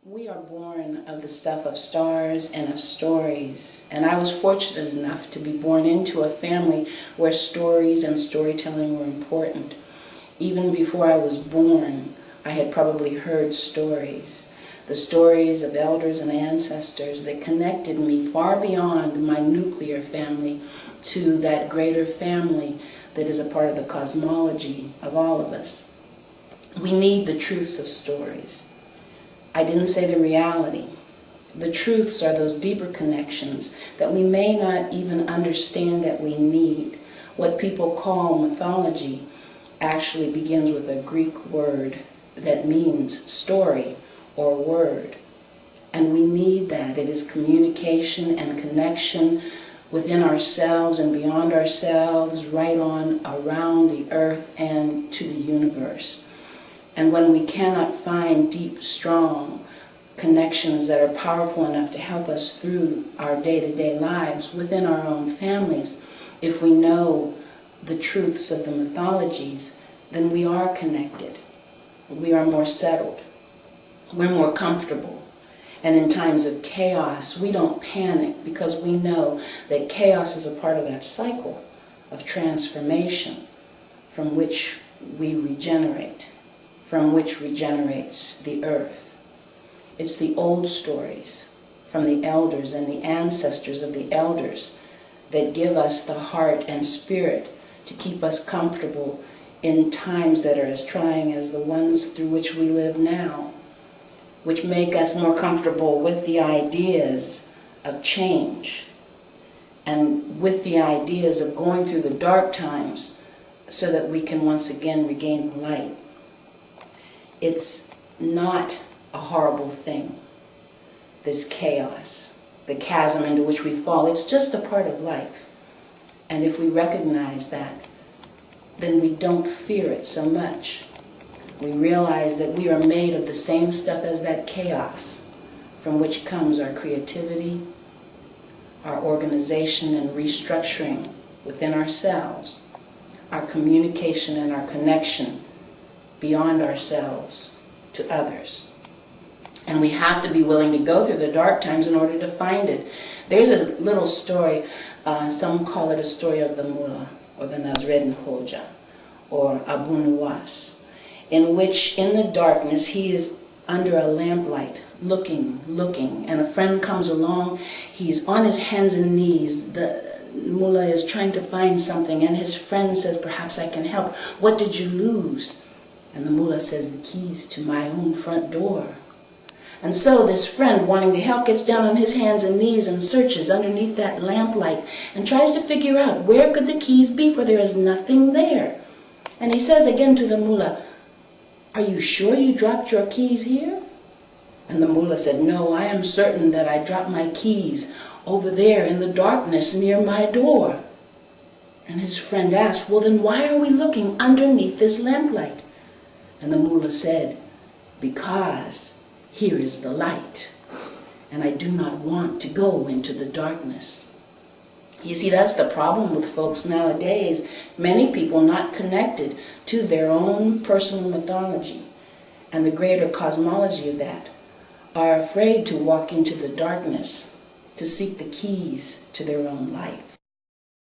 We are born of the stuff of stars and of stories, and I was fortunate enough to be born into a family where stories and storytelling were important. Even before I was born, I had probably heard stories. The stories of elders and ancestors that connected me far beyond my nuclear family to that greater family that is a part of the cosmology of all of us. We need the truths of stories. I didn't say the reality. The truths are those deeper connections that we may not even understand that we need. What people call mythology actually begins with a Greek word that means story or word. And we need that. It is communication and connection within ourselves and beyond ourselves, right on around the earth and to the universe. And when we cannot find deep, strong connections that are powerful enough to help us through our day-to-day lives within our own families, if we know the truths of the mythologies, then we are connected. We are more settled. We're more comfortable. And in times of chaos, we don't panic because we know that chaos is a part of that cycle of transformation from which we regenerate, from which regenerates the earth. It's the old stories from the elders and the ancestors of the elders that give us the heart and spirit to keep us comfortable in times that are as trying as the ones through which we live now, which make us more comfortable with the ideas of change and with the ideas of going through the dark times so that we can once again regain the light. It's not a horrible thing, this chaos, the chasm into which we fall. It's just a part of life. And if we recognize that, then we don't fear it so much. We realize that we are made of the same stuff as that chaos, from which comes our creativity, our organization and restructuring within ourselves, our communication and our connection beyond ourselves to others. And we have to be willing to go through the dark times in order to find it. There's a little story, some call it a story of the Mullah, or the Nazredin Hoja, or Abu Nuwas, in which in the darkness he is under a lamplight, looking, and a friend comes along. He's on his hands and knees. The Mullah is trying to find something, and his friend says, "Perhaps I can help. What did you lose?" And the Mullah says, "The keys to my own front door." And so this friend, wanting to help, gets down on his hands and knees and searches underneath that lamplight and tries to figure out where could the keys be, for there is nothing there. And he says again to the Mullah, "Are you sure you dropped your keys here?" And the Mullah said, "No, I am certain that I dropped my keys over there in the darkness near my door." And his friend asked, "Well, then why are we looking underneath this lamplight?" And the Mullah said, "Because here is the light, and I do not want to go into the darkness." You see, that's the problem with folks nowadays. Many people not connected to their own personal mythology and the greater cosmology of that are afraid to walk into the darkness to seek the keys to their own light.